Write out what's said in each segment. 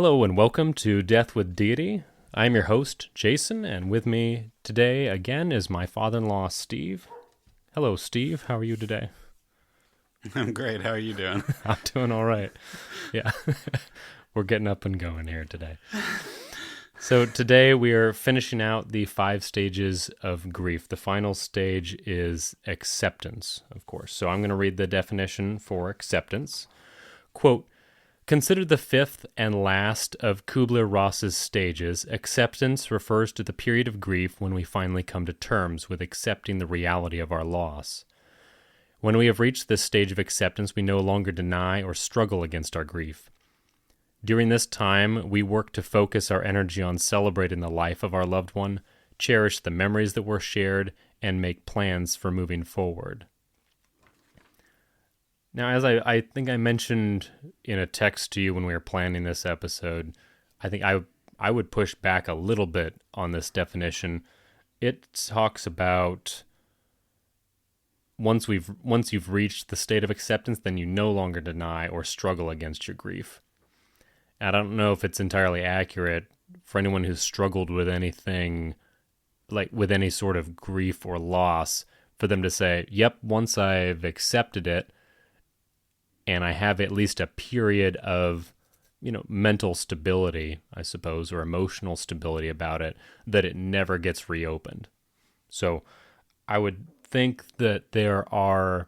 Hello and welcome to Death with Deity. I'm your host, Jason, and with me today again is my father-in-law, Steve. Hello, Steve. How are you today? I'm great. How are you doing? I'm doing all right. Yeah, we're getting up and going here today. So today we are finishing out the 5 stages of grief. The final stage is acceptance, of course. So I'm going to read the definition for acceptance. Quote, considered the 5th and last of Kubler-Ross's stages, acceptance refers to the period of grief when we finally come to terms with accepting the reality of our loss. When we have reached this stage of acceptance, we no longer deny or struggle against our grief. During this time, we work to focus our energy on celebrating the life of our loved one, cherish the memories that were shared, and make plans for moving forward. Now, as I think I mentioned in a text to you when we were planning this episode, I think I would push back a little bit on this definition. It talks about once you've reached the state of acceptance, then you no longer deny or struggle against your grief. I don't know if it's entirely accurate for anyone who's struggled with anything, like with any sort of grief or loss, for them to say, yep, once I've accepted it, and I have at least a period of, mental stability, I suppose, or emotional stability about it, that it never gets reopened. So I would think that there are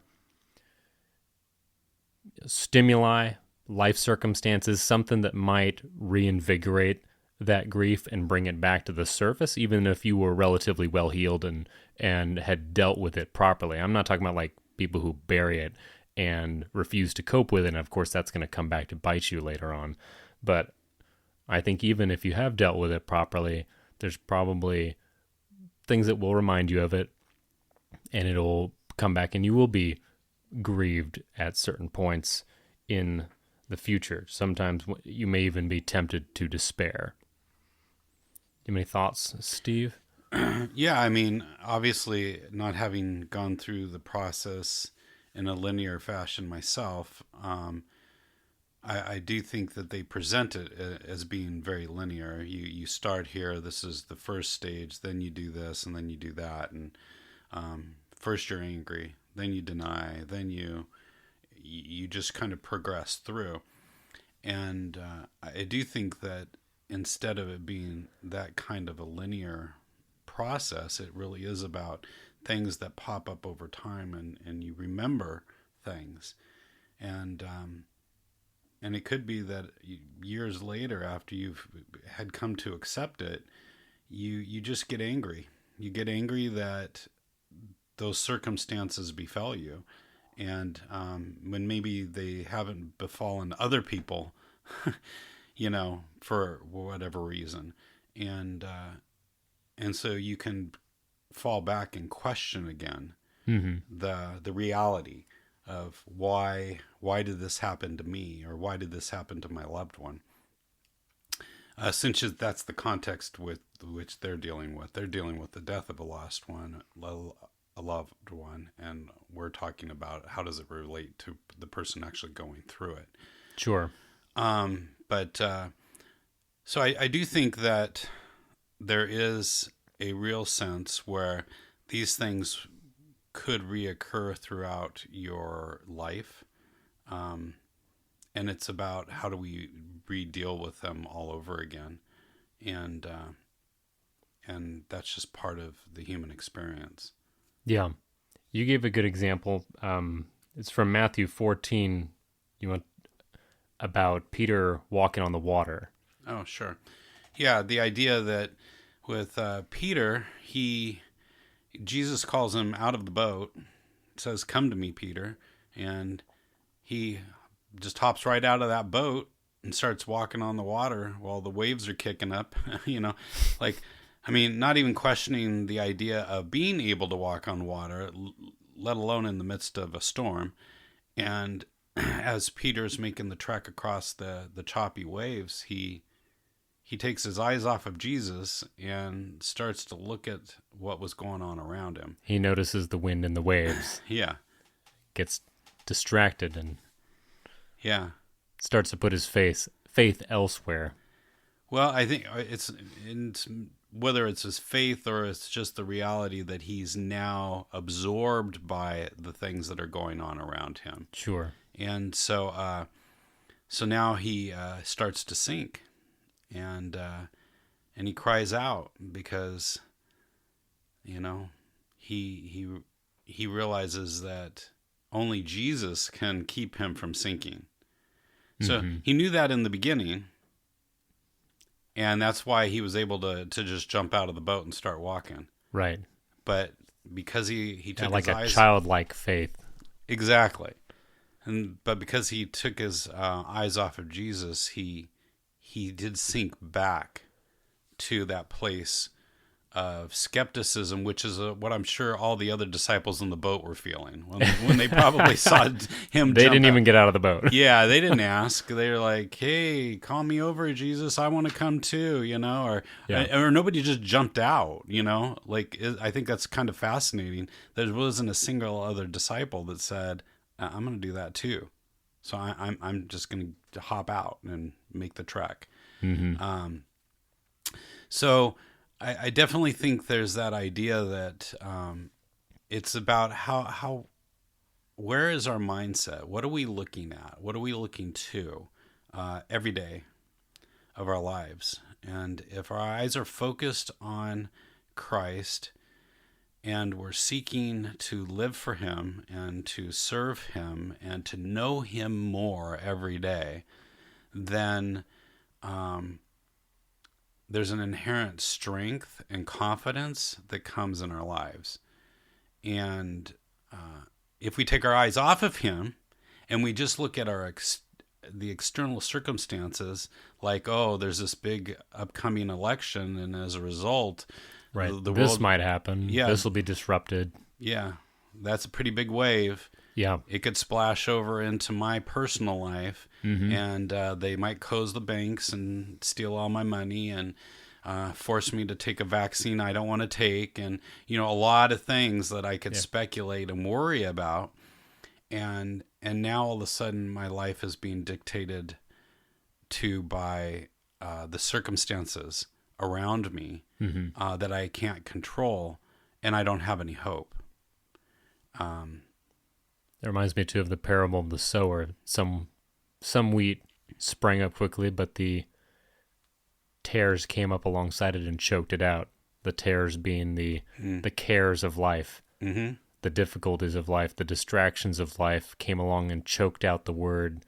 stimuli, life circumstances, something that might reinvigorate that grief and bring it back to the surface, even if you were relatively well healed and had dealt with it properly. I'm not talking about like people who bury it and refuse to cope with it, and of course that's going to come back to bite you later on. But I think even if you have dealt with it properly, there's probably things that will remind you of it, and it'll come back, and you will be grieved at certain points in the future. Sometimes you may even be tempted to despair. You have any thoughts, Steve? Yeah, I mean, obviously, not having gone through the process in a linear fashion myself, I do think that they present it as being very linear. You start here, this is the first stage, then you do this, and then you do that, and first you're angry, then you deny, then you just kind of progress through. And I do think that instead of it being that kind of a linear process, it really is about things that pop up over time, and you remember things. And it could be that years later, after you've had come to accept it, you just get angry. You get angry that those circumstances befell you. And when maybe they haven't befallen other people, for whatever reason. And so you can fall back and question again the reality of why did this happen to me, or why did this happen to my loved one, since that's the context with which they're dealing with the death of a lost one, a loved one, and we're talking about how does it relate to the person actually going through it. Sure. But so I do think that there is a real sense where these things could reoccur throughout your life. And it's about how do we re-deal with them all over again. And that's just part of the human experience. Yeah. You gave a good example. It's from Matthew 14. About Peter walking on the water. Oh, sure. Yeah, the idea that with Peter, Jesus calls him out of the boat, says, "Come to me, Peter," and he just hops right out of that boat and starts walking on the water while the waves are kicking up. Not even questioning the idea of being able to walk on water, let alone in the midst of a storm. And as Peter's making the trek across the choppy waves, he takes his eyes off of Jesus and starts to look at what was going on around him. He notices the wind and the waves. Yeah. Gets distracted and yeah starts to put his faith elsewhere. Well, I think it's whether it's his faith or it's just the reality that he's now absorbed by the things that are going on around him. Sure. And so now he starts to sink, and he cries out because, you know, he realizes that only Jesus can keep him from sinking. So he knew that in the beginning, and that's why he was able to just jump out of the boat and start walking. Right. But because he took like his a eyes, childlike faith. exactly, but because he took his eyes off of Jesus, he did sink back to that place of skepticism, which is what I'm sure all the other disciples in the boat were feeling when they probably saw him. They didn't out. even get out of the boat. Yeah, they didn't ask. They were like, "Hey, call me over, Jesus. I want to come too," or nobody just jumped out. I think that's kind of fascinating. There wasn't a single other disciple that said, "I'm going to do that too." So I'm just going to hop out and make the trek. Mm-hmm. So I definitely think there's that idea that it's about where is our mindset? What are we looking at? What are we looking to every day of our lives? And if our eyes are focused on Christ and we're seeking to live for him and to serve him and to know him more every day, then there's an inherent strength and confidence that comes in our lives. And if we take our eyes off of him and we just look at the external circumstances, like, oh, there's this big upcoming election, and as a result, right, the this world might happen. Yeah, this will be disrupted. Yeah, that's a pretty big wave. Yeah, it could splash over into my personal life, and they might close the banks and steal all my money and force me to take a vaccine I don't want to take, and a lot of things that I could speculate and worry about. And now all of a sudden my life is being dictated to by the circumstances around me that I can't control, and I don't have any hope. It reminds me too of the parable of the sower. Some wheat sprang up quickly, but the tares came up alongside it and choked it out. The tares being the cares of life, the difficulties of life, the distractions of life came along and choked out the word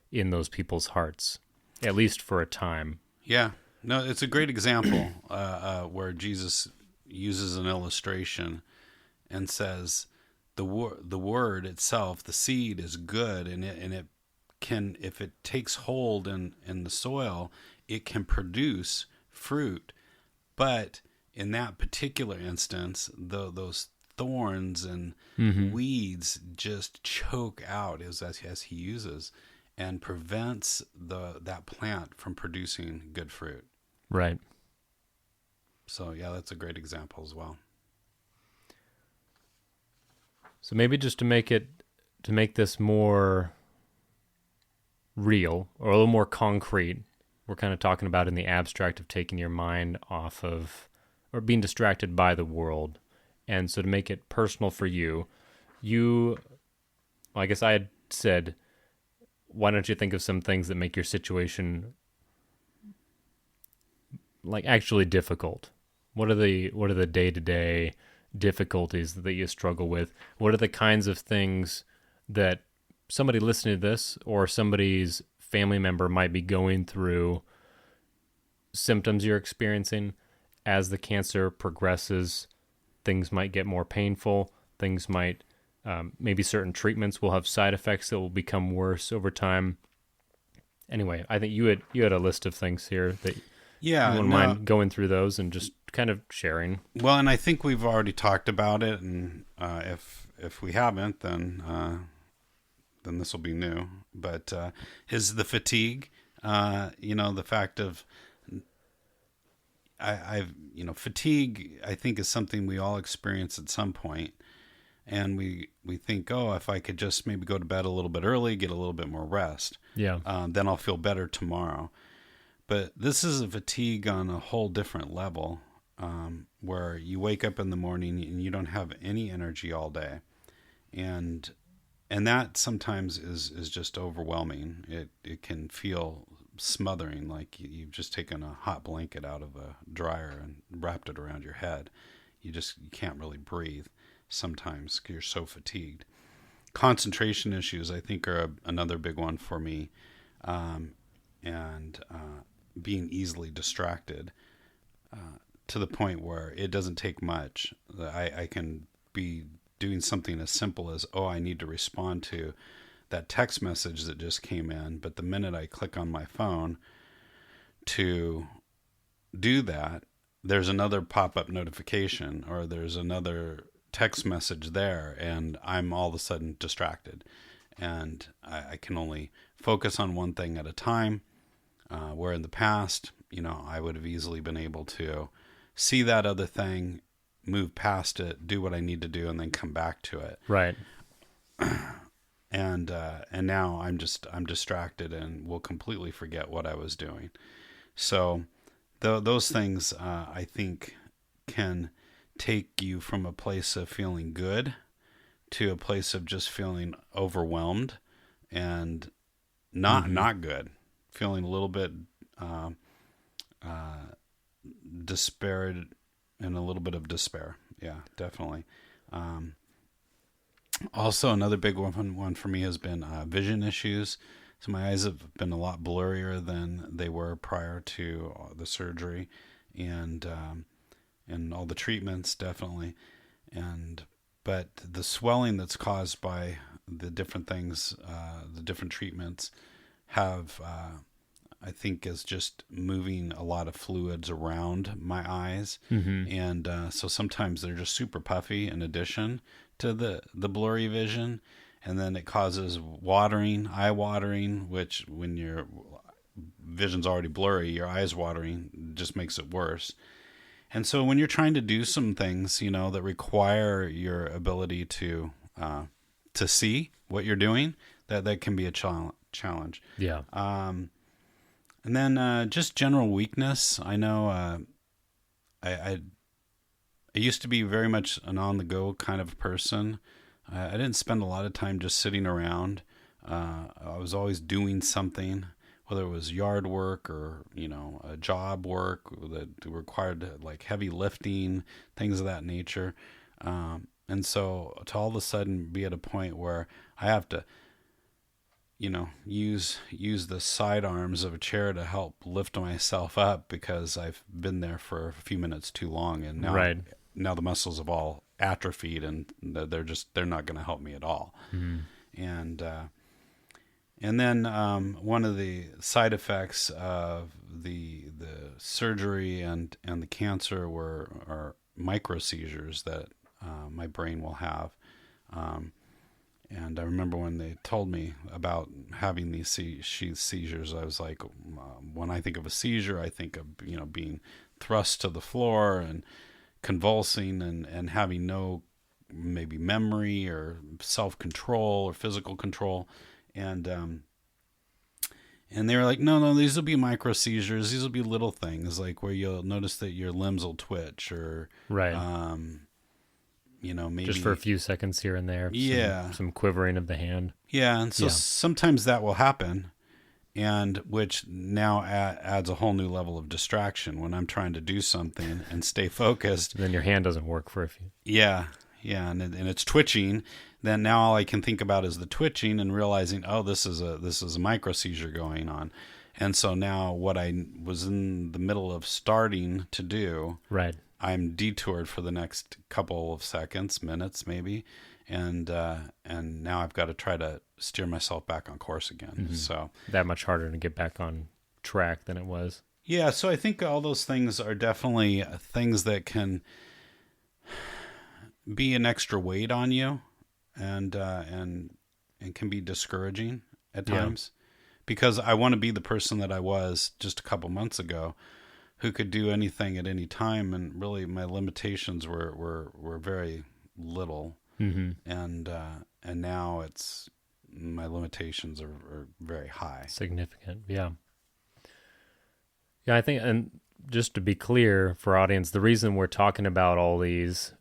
in those people's hearts, at least for a time. Yeah, no, it's a great example where Jesus uses an illustration and says, the word itself, the seed, is good, and it can, if it takes hold in the soil, it can produce fruit. But in that particular instance, those thorns and weeds just choke out as he uses, and prevents that plant from producing good fruit. Right. So yeah, that's a great example as well. So maybe just to make this more real or a little more concrete, we're kind of talking about in the abstract of taking your mind off of or being distracted by the world. And so to make it personal for you, I guess I had said, why don't you think of some things that make your situation like actually difficult? What are the day-to-day difficulties that you struggle with? What are the kinds of things that somebody listening to this or somebody's family member might be going through, symptoms you're experiencing as the cancer progresses? Things might get more painful. Things might, maybe certain treatments will have side effects that will become worse over time. Anyway, I think you had a list of things here that you wouldn't mind going through those and just kind of sharing. Well, and I think we've already talked about it, and if we haven't, then this will be new. But is the fatigue, the fact of fatigue, I think, is something we all experience at some point, and we think, oh, if I could just maybe go to bed a little bit early, get a little bit more rest, then I'll feel better tomorrow. But this is a fatigue on a whole different level, where you wake up in the morning and you don't have any energy all day, and that sometimes is just overwhelming. It can feel smothering, like you've just taken a hot blanket out of a dryer and wrapped it around your head. You can't really breathe sometimes 'cause you're so fatigued. Concentration issues, I think, are another big one for me, and being easily distracted, to the point where it doesn't take much. I can be doing something as simple as, oh, I need to respond to that text message that just came in, but the minute I click on my phone to do that, there's another pop-up notification or there's another text message there, and I'm all of a sudden distracted, and I can only focus on one thing at a time, where in the past, I would have easily been able to see that other thing, move past it, do what I need to do, and then come back to it. Right. And now I'm distracted and will completely forget what I was doing. So those things, I think, can take you from a place of feeling good to a place of just feeling overwhelmed and not good, feeling a little bit despaired and a little bit of despair. Yeah, definitely. Also, another big one for me has been vision issues. So my eyes have been a lot blurrier than they were prior to the surgery and all the treatments, definitely. But the swelling that's caused by the different things, the different treatments, have I think is just moving a lot of fluids around my eyes, and so sometimes they're just super puffy in addition to the blurry vision, and then it causes eye watering, which when your vision's already blurry, your eyes watering just makes it worse. And so when you're trying to do some things, that require your ability to see what you're doing, that can be a challenge. Yeah. And then just general weakness. I know I used to be very much an on-the-go kind of person. I didn't spend a lot of time just sitting around. I was always doing something, whether it was yard work or, job work that required like heavy lifting, things of that nature. And so to all of a sudden be at a point where I have to, use the side arms of a chair to help lift myself up because I've been there for a few minutes too long, and now the muscles have all atrophied and they're not going to help me at all. And then one of the side effects of the surgery and the cancer are micro seizures that my brain will have. And I remember when they told me about having these seizures, I was like, when I think of a seizure, I think of, being thrust to the floor and convulsing and having no maybe memory or self-control or physical control. And they were like, no, these will be micro seizures. These will be little things like where you'll notice that your limbs will twitch or, maybe just for a few seconds here and there. Yeah. Some quivering of the hand. Yeah. And so sometimes that will happen, and which now adds a whole new level of distraction when I'm trying to do something and stay focused. And then your hand doesn't work for a few. Yeah. Yeah. And it's twitching. Then now all I can think about is the twitching and realizing, oh, this is a micro seizure going on. And so now what I was in the middle of starting to do, I'm detoured for the next couple of seconds, minutes maybe, and now I've got to try to steer myself back on course again. So that much harder to get back on track than it was. Yeah, so I think all those things are definitely things that can be an extra weight on you, and can be discouraging at times, because I want to be the person that I was just a couple months ago, who could do anything at any time, and really my limitations were very little, and now it's my limitations are very high, significant. Yeah. Yeah, I think, and just to be clear for audience, the reason we're talking about all these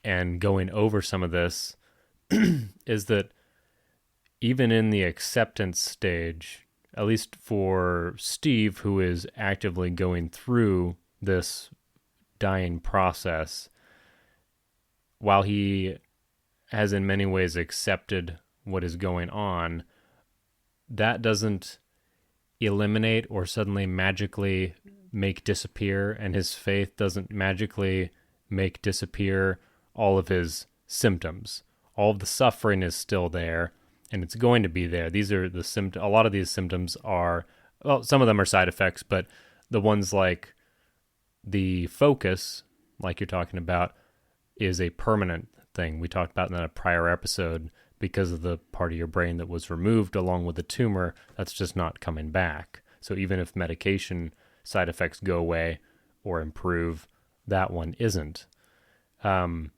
and going over some of this is that even in the acceptance stage, at least for Steve, who is actively going through this dying process, while he has in many ways accepted what is going on, that doesn't eliminate or suddenly magically make disappear, and his faith doesn't magically make disappear all of his symptoms. All of the suffering is still there, and it's going to be there. These are the symptoms. A lot of these symptoms are, well, some of them are side effects, but the ones like the focus, like you're talking about, is a permanent thing. We talked about in a prior episode, because of the part of your brain that was removed along with the tumor, that's just not coming back. So even if medication side effects go away or improve, that one isn't. And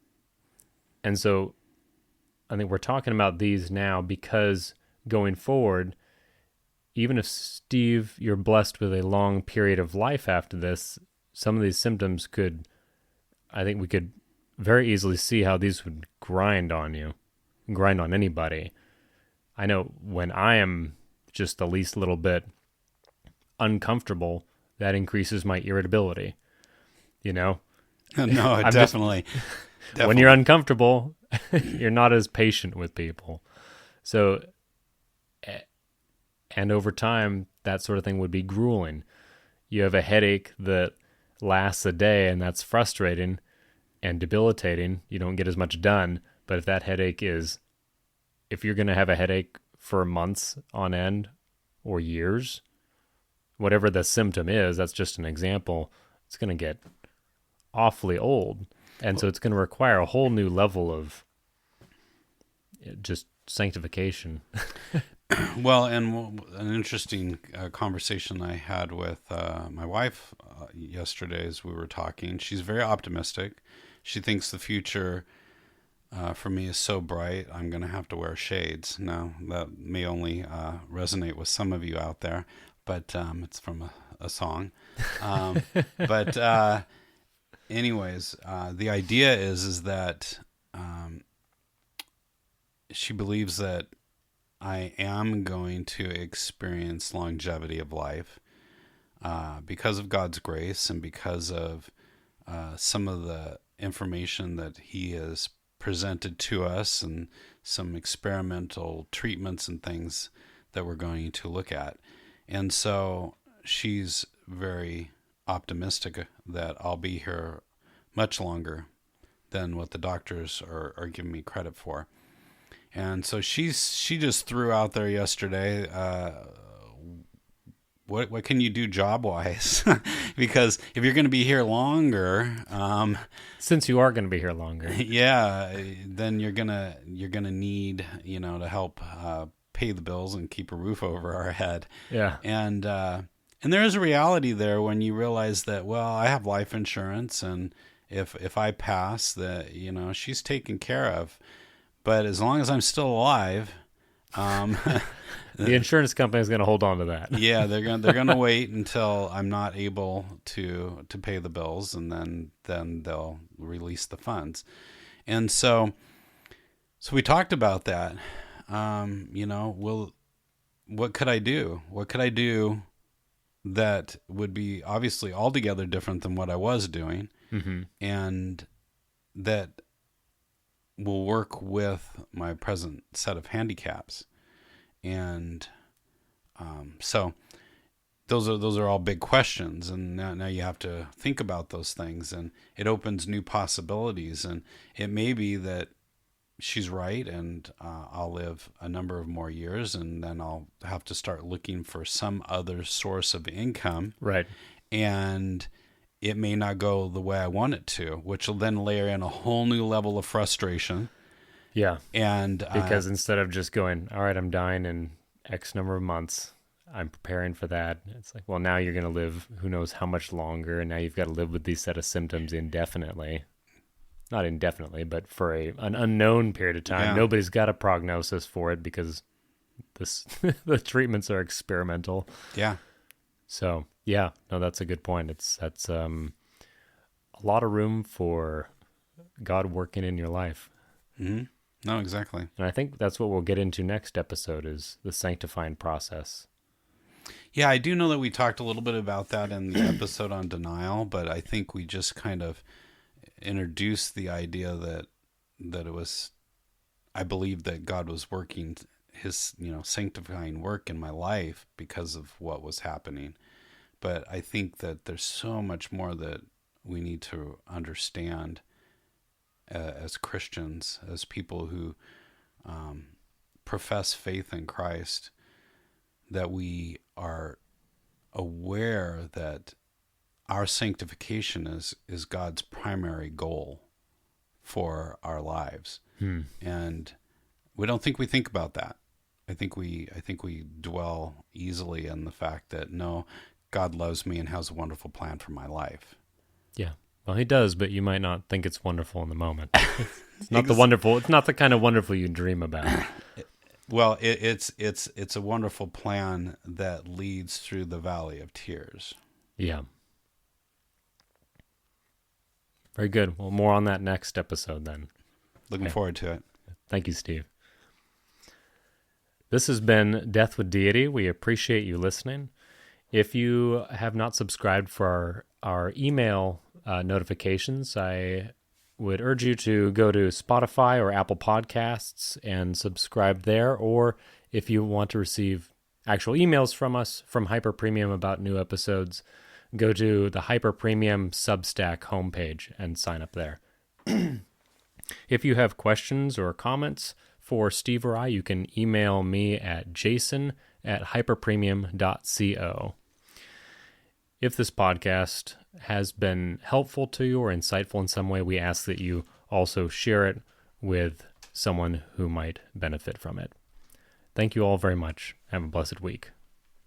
so I think we're talking about these now because going forward, even if Steve, you're blessed with a long period of life after this, some of these symptoms could, I think we could very easily see how these would grind on you, grind on anybody. I know when I am just the least little bit uncomfortable, that increases my irritability, you know? No, definitely. When you're uncomfortable, you're not as patient with people. So, and over time, that sort of thing would be grueling. You have a headache that lasts a day, and that's frustrating and debilitating. You don't get as much done. But if that headache is, if you're going to have a headache for months on end or years, whatever the symptom is, that's just an example, it's going to get awfully old. And so it's going to require a whole new level of just sanctification. Well, and an interesting conversation I had with my wife yesterday as we were talking. She's very optimistic. She thinks the future for me is so bright, I'm going to have to wear shades. Now, that may only resonate with some of you out there, but it's from a song. But anyways, the idea is that she believes that I am going to experience longevity of life because of God's grace and because of some of the information that He has presented to us and some experimental treatments and things that we're going to look at. And so she's very optimistic that I'll be here much longer than what the doctors are giving me credit for. And so she just threw out there yesterday, what can you do job wise? Because if you're going to be here longer, since you are going to be here longer, yeah, then you're gonna need to help pay the bills and keep a roof over our head. Yeah, and there is a reality there when you realize that, well, I have life insurance, and if I pass, that she's taken care of. But as long as I'm still alive, the insurance company is going to hold on to that. Yeah, they're going to wait until I'm not able to pay the bills, and then they'll release the funds. And so we talked about that. Well, what could I do? What could I do that would be obviously altogether different than what I was doing, and that will work with my present set of handicaps? And so those are all big questions, and now you have to think about those things, and it opens new possibilities. And it may be that she's right, and I'll live a number of more years, and then I'll have to start looking for some other source of income. Right. And it may not go the way I want it to, which will then layer in a whole new level of frustration. Yeah. And because instead of just going, all right, I'm dying in X number of months, I'm preparing for that. It's like, well, now you're going to live who knows how much longer, and now you've got to live with these set of symptoms indefinitely. Not indefinitely, but for an unknown period of time. Yeah. Nobody's got a prognosis for it because the treatments are experimental. Yeah. So yeah, no, that's a good point. That's a lot of room for God working in your life. Mm-hmm. No, exactly. And I think that's what we'll get into next episode is the sanctifying process. Yeah, I do know that we talked a little bit about that in the episode on denial, but I think we just kind of introduced the idea that it was, I believe that God was working his, sanctifying work in my life because of what was happening. But I think that there's so much more that we need to understand as Christians, as people who profess faith in Christ, that we are aware that our sanctification is God's primary goal for our lives. And we don't think we think about that. I think we dwell easily on the fact that no, God loves me and has a wonderful plan for my life. Yeah. Well, he does, but you might not think it's wonderful in the moment. It's not it's not the kind of wonderful you dream about. Well, it's a wonderful plan that leads through the valley of tears. Yeah. Very good. Well, more on that next episode then. Looking forward to it. Thank you, Steve. This has been Death with Deity. We appreciate you listening. If you have not subscribed for our email notifications, I would urge you to go to Spotify or Apple Podcasts and subscribe there. Or if you want to receive actual emails from us from Hyper Premium about new episodes, go to the Hyper Premium Substack homepage and sign up there. If you have questions or comments for Steve or I, you can email me at jason@hyperpremium.co. If this podcast has been helpful to you or insightful in some way, we ask that you also share it with someone who might benefit from it. Thank you all very much. Have a blessed week.